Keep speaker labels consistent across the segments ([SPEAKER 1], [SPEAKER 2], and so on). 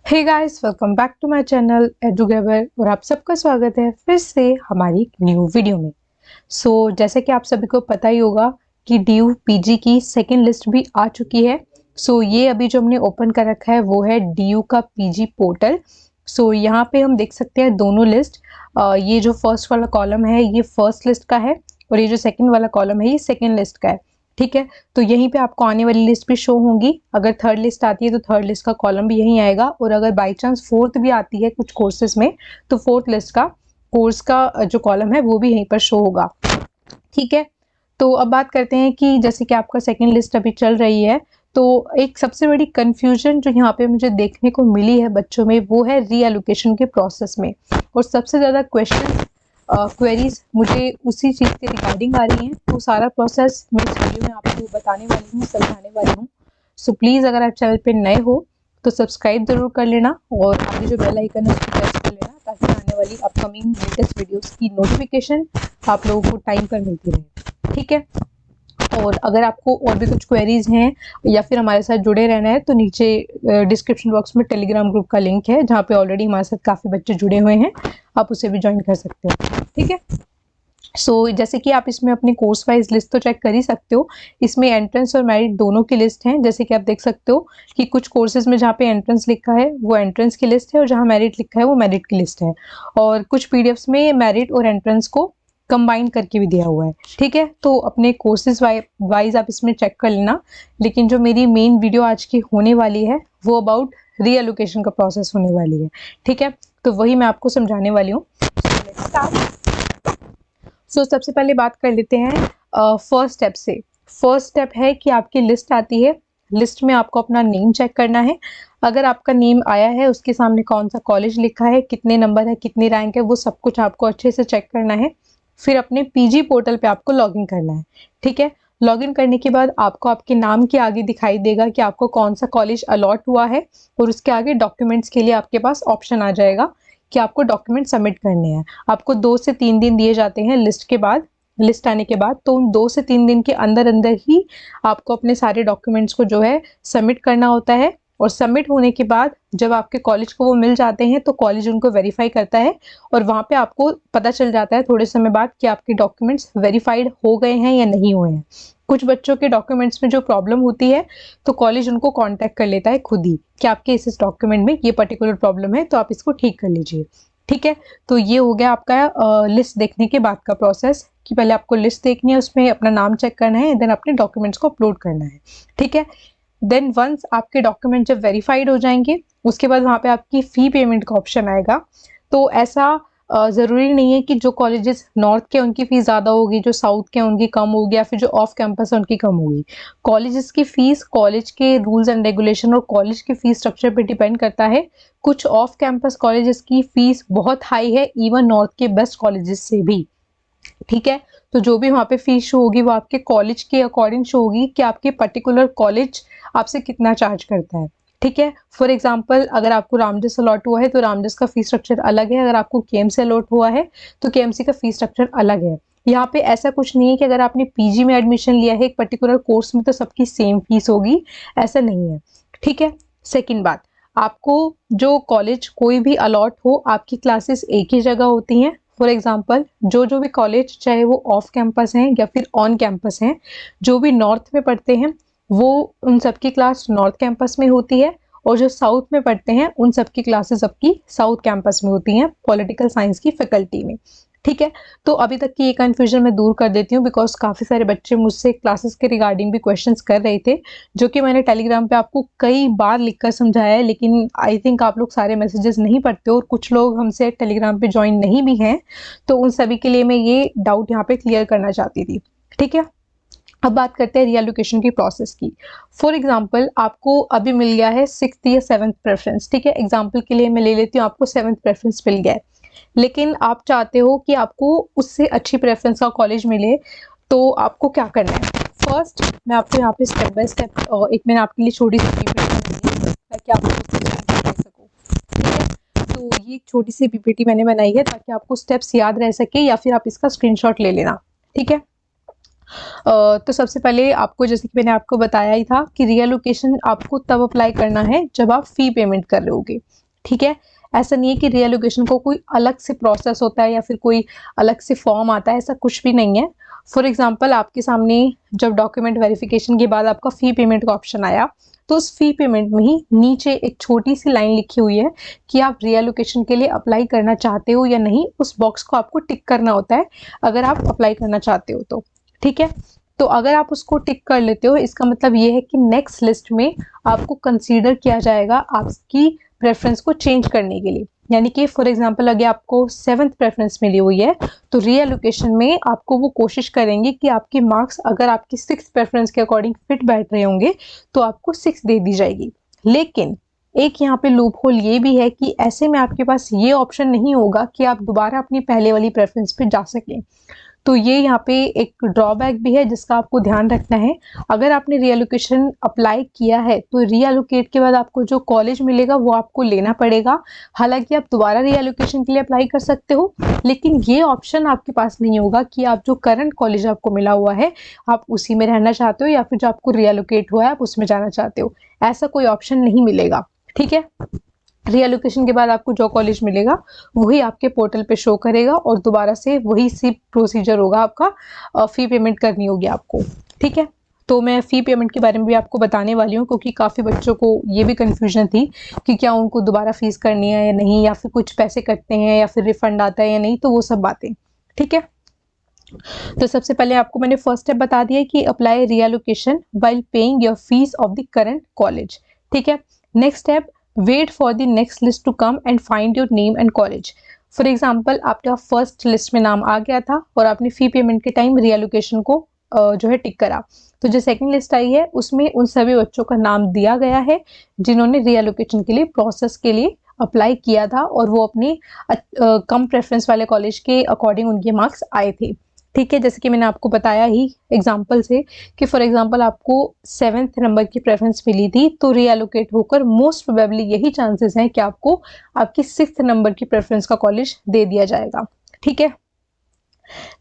[SPEAKER 1] Hey guys, welcome back to my channel एडुगेबर और आप सबका स्वागत है फिर से हमारी एक न्यू वीडियो में। जैसे कि आप सभी को पता ही होगा कि डीयू पीजी की सेकंड लिस्ट भी आ चुकी है। ये अभी जो हमने ओपन कर रखा है वो है डीयू का पीजी पोर्टल। यहाँ पे हम देख सकते हैं दोनों लिस्ट। ये जो फर्स्ट वाला कॉलम है ये फर्स्ट लिस्ट का है और ये जो सेकेंड वाला कॉलम है ये सेकेंड लिस्ट का है। ठीक है, तो यहीं पे आपको आने वाली लिस्ट भी शो होंगी। अगर थर्ड लिस्ट आती है तो थर्ड लिस्ट का कॉलम भी यहीं आएगा, और अगर बाई चांस फोर्थ भी आती है कुछ कोर्सेज में तो फोर्थ लिस्ट का कोर्स का जो कॉलम है वो भी यहीं पर शो होगा। ठीक है, तो अब बात करते हैं कि जैसे कि आपका सेकेंड लिस्ट अभी चल रही है, तो एक सबसे बड़ी कंफ्यूजन जो यहाँ पे मुझे देखने को मिली है बच्चों में वो है रीएलोकेशन के प्रोसेस में, और सबसे ज़्यादा क्वेश्चन क्वेरीज मुझे उसी चीज़ के रिगार्डिंग आ रही हैं। तो सारा प्रोसेस मैं इस वीडियो में आपको बताने वाली हूँ, समझाने वाली हूँ। सो प्लीज़ अगर आप चैनल पे नए हो तो सब्सक्राइब जरूर कर लेना और आगे जो बेल आइकन है उसको प्रेस कर लेना, ताकि आने वाली अपकमिंग लेटेस्ट वीडियोस की नोटिफिकेशन आप लोगों को टाइम पर मिलती रहे। ठीक है, और अगर आपको और भी कुछ क्वेरीज हैं या फिर हमारे साथ जुड़े रहना है तो नीचे डिस्क्रिप्शन बॉक्स में टेलीग्राम ग्रुप का लिंक है, जहाँ पे ऑलरेडी हमारे साथ काफ़ी बच्चे जुड़े हुए हैं, आप उसे भी ज्वाइन कर सकते हो। ठीक है, जैसे कि आप इसमें अपनी कोर्स वाइज लिस्ट तो चेक कर ही सकते हो। इसमें एंट्रेंस और मेरिट दोनों की लिस्ट है। जैसे कि आप देख सकते हो कि कुछ कोर्सेज में जहाँ पे एंट्रेंस लिखा है वो एंट्रेंस की लिस्ट है, और जहाँ मेरिट लिखा है वो मेरिट की लिस्ट है। और कुछ पीडीएफ्स में मेरिट और एंट्रेंस को कंबाइन करके भी दिया हुआ है। ठीक है, तो अपने कोर्सेज वाइज आप इसमें चेक कर लेना। लेकिन जो मेरी मेन वीडियो आज की होने वाली है वो अबाउट रीएलोकेशन का प्रोसेस होने वाली है। ठीक है, तो वही मैं आपको समझाने वाली हूँ। सबसे पहले बात कर लेते हैं फर्स्ट स्टेप से। फर्स्ट स्टेप है कि आपकी लिस्ट आती है, लिस्ट में आपको अपना नेम चेक करना है। अगर आपका नेम आया है उसके सामने कौन सा कॉलेज लिखा है, कितने नंबर है, कितनी रैंक है, वो सब कुछ आपको अच्छे से चेक करना है। फिर अपने पीजी पोर्टल पे आपको लॉगिन करना है। ठीक है, लॉगिन करने के बाद आपको आपके नाम के आगे दिखाई देगा कि आपको कौन सा कॉलेज अलॉट हुआ है, और उसके आगे डॉक्यूमेंट्स के लिए आपके पास ऑप्शन आ जाएगा कि आपको डॉक्यूमेंट सबमिट करने हैं। आपको 2 से 3 दिन दिए जाते हैं लिस्ट के बाद, लिस्ट आने के बाद। तो उन 2 से 3 दिन के अंदर अंदर ही आपको अपने सारे डॉक्यूमेंट्स को जो है सबमिट करना होता है। और सबमिट होने के बाद जब आपके कॉलेज को वो मिल जाते हैं तो कॉलेज उनको वेरीफाई करता है, और वहाँ पे आपको पता चल जाता है थोड़े समय बाद कि आपके डॉक्यूमेंट्स वेरीफाइड हो गए हैं या नहीं हुए हैं। कुछ बच्चों के डॉक्यूमेंट्स में जो प्रॉब्लम होती है तो कॉलेज उनको कांटेक्ट कर लेता है खुद ही कि आपके इस डॉक्यूमेंट में ये पर्टिकुलर प्रॉब्लम है, तो आप इसको ठीक कर लीजिए। ठीक है, तो ये हो गया आपका लिस्ट देखने के बाद का प्रोसेस, कि पहले आपको लिस्ट देखनी है, उसमें अपना नाम चेक करना है, देन अपने डॉक्यूमेंट्स को अपलोड करना है। ठीक है, देन वंस आपके डॉक्यूमेंट जब वेरीफाइड हो जाएंगे उसके बाद वहाँ पे आपकी फ़ी पेमेंट का ऑप्शन आएगा। तो ऐसा ज़रूरी नहीं है कि जो कॉलेजेस नॉर्थ के उनकी फ़ीस ज़्यादा होगी, जो साउथ के उनकी कम होगी, या फिर जो ऑफ कैंपस है उनकी कम होगी। कॉलेजेस की फ़ीस कॉलेज के रूल्स एंड रेगुलेशन और कॉलेज की फ़ीस स्ट्रक्चर पे डिपेंड करता है। कुछ ऑफ कैंपस कॉलेजेस की फ़ीस बहुत हाई है, इवन नॉर्थ के बेस्ट कॉलेजेस से भी। ठीक है, तो जो भी वहाँ पे फीस शो होगी वो आपके कॉलेज के अकॉर्डिंग शो होगी कि आपके पर्टिकुलर कॉलेज आपसे कितना चार्ज करता है। ठीक है, फॉर एग्जांपल अगर आपको रामजस अलॉट हुआ है तो रामजस का फीस स्ट्रक्चर अलग है, अगर आपको केएमसी अलॉट हुआ है तो केएमसी का फीस स्ट्रक्चर अलग है। यहाँ पे ऐसा कुछ नहीं है कि अगर आपने पीजी में एडमिशन लिया है एक पर्टिकुलर कोर्स में तो सबकी सेम फीस होगी, ऐसा नहीं है। ठीक है, सेकेंड बात, आपको जो कॉलेज कोई भी अलॉट हो आपकी क्लासेस एक ही जगह होती हैं। फॉर एग्जाम्पल जो भी कॉलेज चाहे वो ऑफ कैंपस हैं या फिर ऑन कैंपस हैं, जो भी नॉर्थ में पढ़ते हैं वो उन सबकी क्लास नॉर्थ कैंपस में होती है, और जो साउथ में पढ़ते हैं उन सबकी क्लासेस सबकी साउथ कैंपस में होती हैं, पॉलिटिकल साइंस की फैकल्टी में। ठीक है, तो अभी तक की ये कन्फ्यूजन मैं दूर कर देती हूँ, बिकॉज काफ़ी सारे बच्चे मुझसे क्लासेस के रिगार्डिंग भी क्वेश्चंस कर रहे थे, जो कि मैंने टेलीग्राम पे आपको कई बार लिखकर समझाया है, लेकिन आई थिंक आप लोग सारे मैसेजेस नहीं पढ़ते हो और कुछ लोग हमसे टेलीग्राम पे ज्वाइन नहीं भी हैं, तो उन सभी के लिए मैं ये डाउट यहाँ पे क्लियर करना चाहती थी। ठीक है, अब बात करते हैं रीएलोकेशन की प्रोसेस की। फॉर एग्जाम्पल आपको अभी मिल गया है 6th या 7th प्रेफरेंस। ठीक है, एग्जाम्पल के लिए मैं ले लेती हूँ, आपको 7th प्रेफरेंस मिल गया है, लेकिन आप चाहते हो कि आपको उससे अच्छी प्रेफरेंस का कॉलेज मिले, तो आपको क्या करना है। फर्स्ट मैं आपको यहाँ पे स्टेप बाय स्टेप एक मैंने आपके लिए छोटी सी पीपीटी बनाई है ताकि आप उससे जानकारी ले सको। ठीक है, तो ये एक छोटी सी पीपीटी मैंने बनाई है ताकि आपको स्टेप्स याद रह सके, या फिर आप इसका स्क्रीनशॉट ले लेना। ठीक है, तो सबसे पहले आपको, जैसे कि मैंने आपको बताया ही था, कि रीएलोकेशन आपको तब अप्लाई करना है जब आप फ़ी पेमेंट कर रहे होगे, ठीक है? ऐसा नहीं है कि रीएलोकेशन को कोई अलग से प्रोसेस होता है या फिर कोई अलग से फॉर्म आता है, ऐसा कुछ भी नहीं है। फॉर एग्ज़ाम्पल, आपके सामने जब डॉक्यूमेंट वेरिफिकेशन के बाद आपका फ़ी पेमेंट का ऑप्शन आया, तो उस फ़ी पेमेंट में ही नीचे एक छोटी-सी लाइन लिखी हुई है कि आप रीएलोकेशन के लिए अप्लाई करना चाहते हो या नहीं, उस बॉक्स को आपको टिक करना होता है, अगर आप अप्लाई करना चाहते हो तो, ठीक है? तो अगर आप उसको टिक कर लेते हो, इसका मतलब ये है कि नेक्स्ट लिस्ट में आपको कंसीडर किया जाएगा आपकी प्रेफरेंस को चेंज करने के लिए। यानी कि फॉर एग्जांपल, अगर आपको 7th प्रेफरेंस मिली हुई है, तो रीएलोकेशन में आपको वो कोशिश करेंगे कि आपके मार्क्स अगर आपकी 6th प्रेफरेंस के अकॉर्डिंग फिट बैठ रहे होंगे, तो आपको 6 दे दी जाएगी। लेकिन एक यहाँ पे लूप होल ये भी है कि ऐसे में आपके पास ये ऑप्शन नहीं होगा कि आप दोबारा अपनी पहले वाली प्रेफरेंस पे जा सकें। तो ये यहाँ पे एक ड्रॉबैक भी है जिसका आपको ध्यान रखना है। अगर आपने रीएलोकेशन अप्लाई किया है, तो रीएलोकेट के बाद आपको जो कॉलेज मिलेगा वो आपको लेना पड़ेगा। हालांकि आप दोबारा रीएलोकेशन के लिए अप्लाई कर सकते हो, लेकिन ये ऑप्शन आपके पास नहीं होगा कि आप जो करंट कॉलेज आपको मिला हुआ है, आप उसी में रहना चाहते हो या फिर जो आपको रीएलोकेट हुआ है आप उसमें जाना चाहते हो, ऐसा कोई ऑप्शन नहीं मिलेगा, ठीक है? रीएलोकेशन के बाद आपको जो कॉलेज मिलेगा वही आपके पोर्टल पे शो करेगा और दोबारा से वही सी प्रोसीजर होगा, आपका फ़ी पेमेंट करनी होगी आपको, ठीक है? तो मैं फ़ी पेमेंट के बारे में भी आपको बताने वाली हूँ, क्योंकि काफ़ी बच्चों को ये भी कन्फ्यूजन थी कि क्या उनको दोबारा फ़ीस करनी है या नहीं, या फिर कुछ पैसे कटते हैं या फिर रिफ़ंड आता है या नहीं, तो वो सब बातें, ठीक है? तो सबसे पहले आपको मैंने फर्स्ट स्टेप बता दिया कि apply reallocation while paying your fees of the current college, ठीक है? Next step, wait for the next list to come and find your name and college. For example, आपका फर्स्ट लिस्ट में नाम आ गया था और आपने फ़ी पेमेंट के टाइम रीएलोकेशन को जो है टिक करा, तो जो सेकंड लिस्ट आई है उसमें उन सभी बच्चों का नाम दिया गया है जिन्होंने रीएलोकेशन के लिए प्रोसेस के लिए अप्लाई किया था और वो अपने कम प्रेफरेंस वाले कॉलेज के अकॉर्डिंग उनके मार्क्स आए थे, ठीक है? जैसे कि मैंने आपको बताया ही एग्जाम्पल से कि फॉर एग्जाम्पल आपको 7th नंबर की प्रेफरेंस मिली थी, तो रीएलोकेट होकर मोस्ट प्रोबेबली यही चांसेस हैं कि आपको आपकी 6th नंबर की प्रेफरेंस का कॉलेज दे दिया जाएगा, ठीक है?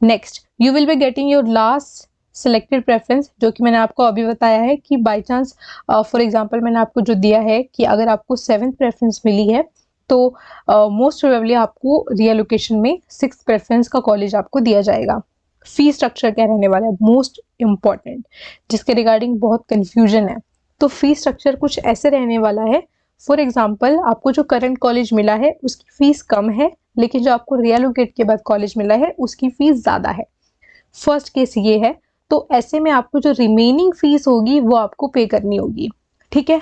[SPEAKER 1] Next, you will be getting your last selected preference, जो कि मैंने आपको अभी बताया है कि बाई चांस फॉर एग्जाम्पल मैंने आपको जो दिया है कि अगर आपको 7th प्रेफरेंस मिली है, तो मोस्ट प्रोबेबली आपको रीएलोकेशन में 6th प्रेफरेंस का कॉलेज आपको दिया जाएगा। फी स्ट्रक्चर क्या रहने वाला है, मोस्ट इम्पॉर्टेंट, जिसके रिगार्डिंग बहुत कंफ्यूजन है। तो फी स्ट्रक्चर कुछ ऐसे रहने वाला है, फॉर एग्जाम्पल आपको जो करंट कॉलेज मिला है उसकी फीस कम है, लेकिन जो आपको रीएलोकेट के बाद कॉलेज मिला है उसकी फीस ज़्यादा है। फर्स्ट केस ये है, तो ऐसे में आपको जो रिमेनिंग फीस होगी वो आपको पे करनी होगी, ठीक है?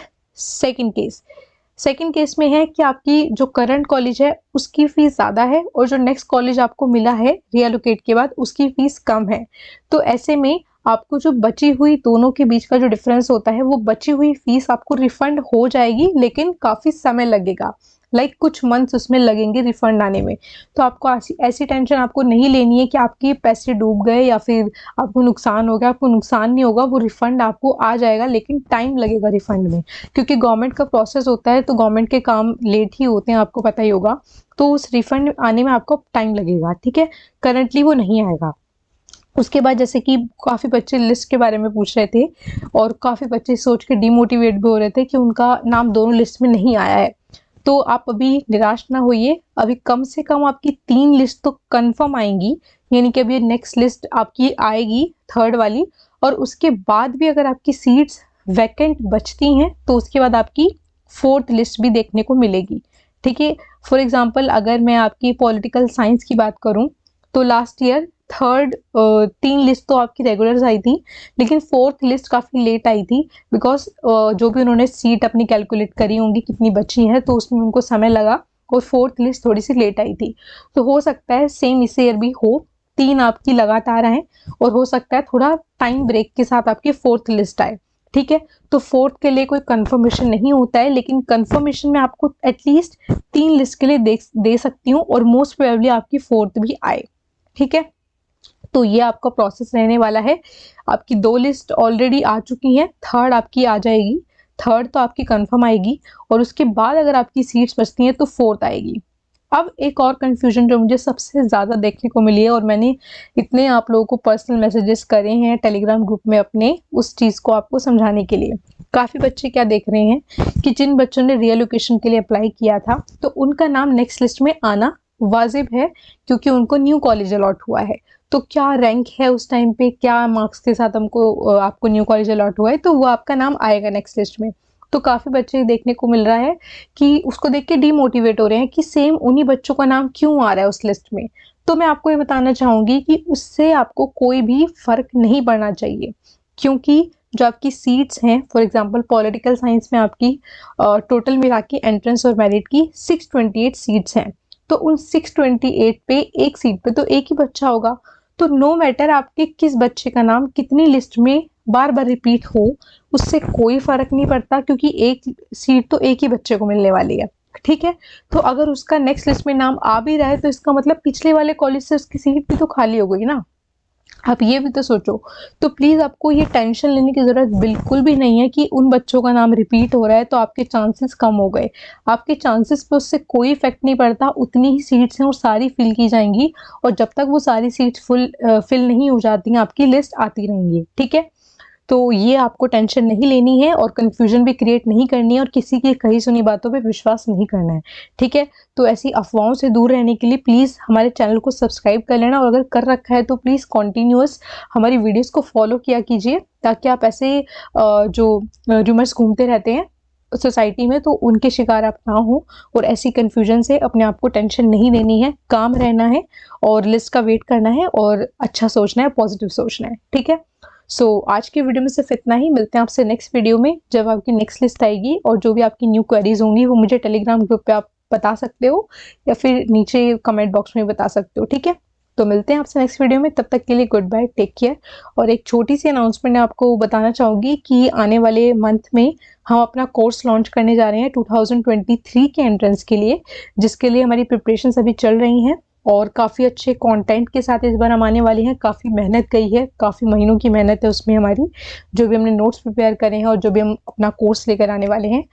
[SPEAKER 1] सेकंड केस में है कि आपकी जो करंट कॉलेज है उसकी फीस ज़्यादा है और जो नेक्स्ट कॉलेज आपको मिला है रीएलोकेट के बाद उसकी फीस कम है। तो ऐसे में आपको जो बची हुई दोनों के बीच का जो डिफरेंस होता है, वो बची हुई फीस आपको रिफंड हो जाएगी, लेकिन काफ़ी समय लगेगा, लाइक कुछ मंथ्स उसमें लगेंगे रिफंड आने में। तो आपको ऐसी टेंशन आपको नहीं लेनी है कि आपके पैसे डूब गए या फिर आपको नुकसान हो गया। आपको नुकसान नहीं होगा, वो रिफंड आपको आ जाएगा, लेकिन टाइम लगेगा रिफंड में, क्योंकि गवर्नमेंट का प्रोसेस होता है, तो गवर्नमेंट के काम लेट ही होते हैं, आपको पता ही होगा। तो उस रिफंड आने में आपको टाइम लगेगा, ठीक है? करंटली वो नहीं आएगा। उसके बाद जैसे कि काफ़ी बच्चे लिस्ट के बारे में पूछ रहे थे और काफ़ी बच्चे सोच के डिमोटिवेट भी हो रहे थे कि उनका नाम दोनों लिस्ट में नहीं आया है। तो आप अभी निराश ना होइए, अभी कम से कम आपकी 3 लिस्ट तो कंफर्म आएंगी, यानी कि अभी नेक्स्ट लिस्ट आपकी आएगी थर्ड वाली, और उसके बाद भी अगर आपकी सीट्स वैकेंट बचती हैं तो उसके बाद आपकी 4th लिस्ट भी देखने को मिलेगी, ठीक है? फॉर एग्जांपल, अगर मैं आपकी पॉलिटिकल साइंस की बात करूं, तो लास्ट ईयर 3 लिस्ट तो आपकी रेगुलर्स आई थी, लेकिन 4th लिस्ट काफ़ी लेट आई थी, बिकॉज जो भी उन्होंने सीट अपनी कैलकुलेट करी होंगी कितनी बची हैं, तो उसमें उनको समय लगा और 4th लिस्ट थोड़ी सी लेट आई थी। तो हो सकता है सेम इस ईयर भी हो, 3 आपकी लगातार आए, और हो सकता है थोड़ा टाइम ब्रेक के साथ आपकी 4th लिस्ट आए, ठीक है? तो 4th के लिए कोई कंफर्मेशन नहीं होता है, लेकिन कंफर्मेशन में आपको एटलीस्ट 3 लिस्ट के लिए दे सकती हूँ, और मोस्ट प्रोबेबली आपकी 4th भी आए, ठीक है? तो ये आपका प्रोसेस रहने वाला है। आपकी 2 लिस्ट ऑलरेडी आ चुकी हैं, थर्ड आपकी आ जाएगी, थर्ड तो आपकी कंफर्म आएगी, और उसके बाद अगर आपकी सीट्स बचती हैं तो 4th आएगी। अब एक और कन्फ्यूजन जो मुझे सबसे ज़्यादा देखने को मिली है, और मैंने इतने आप लोगों को पर्सनल मैसेजेस करे हैं टेलीग्राम ग्रुप में अपने, उस चीज़ को आपको समझाने के लिए। काफ़ी बच्चे क्या देख रहे हैं कि जिन बच्चों ने रीएलोकेशन के लिए अप्लाई किया था तो उनका नाम नेक्स्ट लिस्ट में आना वाजिब है, क्योंकि उनको न्यू कॉलेज अलॉट हुआ है। तो क्या रैंक है उस टाइम पे, क्या मार्क्स के साथ आपको न्यू कॉलेज अलॉट हुआ है, तो वो आपका नाम आएगा नेक्स्ट लिस्ट में। तो काफ़ी बच्चे देखने को मिल रहा है कि उसको देख के डीमोटिवेट हो रहे हैं कि सेम उन्हीं बच्चों का नाम क्यों आ रहा है उस लिस्ट में। तो मैं आपको ये बताना चाहूँगी कि उससे आपको कोई भी फ़र्क नहीं पड़ना चाहिए, क्योंकि जो आपकी सीट्स हैं, फॉर एग्जांपल पॉलिटिकल साइंस में आपकी टोटल मिला के एंट्रेंस और मेरिट की 628 सीट्स हैं। तो उन 628 पे एक सीट पे तो एक ही बच्चा होगा। तो नो मैटर आपके किस बच्चे का नाम कितनी लिस्ट में बार बार रिपीट हो, उससे कोई फर्क नहीं पड़ता, क्योंकि एक सीट तो एक ही बच्चे को मिलने वाली है। ठीक है, तो अगर उसका नेक्स्ट लिस्ट में नाम आ भी रहा है तो इसका मतलब पिछले वाले कॉलेज से उसकी सीट भी तो खाली हो गई ना। आप ये भी तो सोचो। तो प्लीज़ आपको ये टेंशन लेने की ज़रूरत बिल्कुल भी नहीं है कि उन बच्चों का नाम रिपीट हो रहा है तो आपके चांसेस कम हो गए। आपके चांसेस पे उससे कोई इफेक्ट नहीं पड़ता, उतनी ही सीट्स हैं और सारी फिल की जाएंगी, और जब तक वो सारी सीट्स फिल नहीं हो जाती हैं आपकी लिस्ट आती रहेंगी। ठीक है, तो ये आपको टेंशन नहीं लेनी है और कन्फ्यूजन भी क्रिएट नहीं करनी है, और किसी की कही सुनी बातों पे विश्वास नहीं करना है। ठीक है, तो ऐसी अफवाहों से दूर रहने के लिए प्लीज़ हमारे चैनल को सब्सक्राइब कर लेना, और अगर कर रखा है तो प्लीज़ कॉन्टीन्यूअस हमारी वीडियोस को फॉलो किया कीजिए, ताकि आप ऐसे जो रूमर्स घूमते रहते हैं सोसाइटी में तो उनके शिकार आप ना हो, और ऐसी कन्फ्यूजन से अपने आप को टेंशन नहीं लेनी है, काम रहना है और लिस्ट का वेट करना है और अच्छा सोचना है, पॉजिटिव सोचना है। ठीक है, आज की वीडियो में सिर्फ इतना ही। मिलते हैं आपसे नेक्स्ट वीडियो में, जब आपकी नेक्स्ट लिस्ट आएगी, और जो भी आपकी न्यू क्वेरीज होंगी वो मुझे टेलीग्राम ग्रुप पे आप बता सकते हो, या फिर नीचे कमेंट बॉक्स में बता सकते हो। ठीक है, तो मिलते हैं आपसे नेक्स्ट वीडियो में, तब तक के लिए गुड बाय, टेक केयर। और एक छोटी सी अनाउंसमेंट मैं आपको बताना चाहूँगी कि आने वाले मंथ में हम अपना कोर्स लॉन्च करने जा रहे हैं 2023 के एंट्रेंस के लिए, जिसके लिए हमारी प्रिपरेशंस अभी चल रही हैं, और काफ़ी अच्छे कंटेंट के साथ इस बार हम आने वाले हैं। काफ़ी मेहनत गई है, काफ़ी महीनों की मेहनत है उसमें हमारी, जो भी हमने नोट्स प्रिपेयर करे हैं और जो भी हम अपना कोर्स लेकर आने वाले हैं।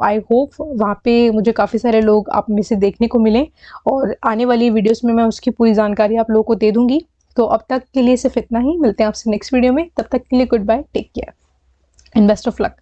[SPEAKER 1] आई होप वहाँ पे मुझे काफ़ी सारे लोग आप में से देखने को मिलें, और आने वाली वीडियोस में मैं उसकी पूरी जानकारी आप लोगों को दे दूँगी। तो अब तक के लिए सिर्फ इतना ही। मिलते हैं आपसे नेक्स्ट वीडियो में, तब तक के लिए good bye, take care and best of luck.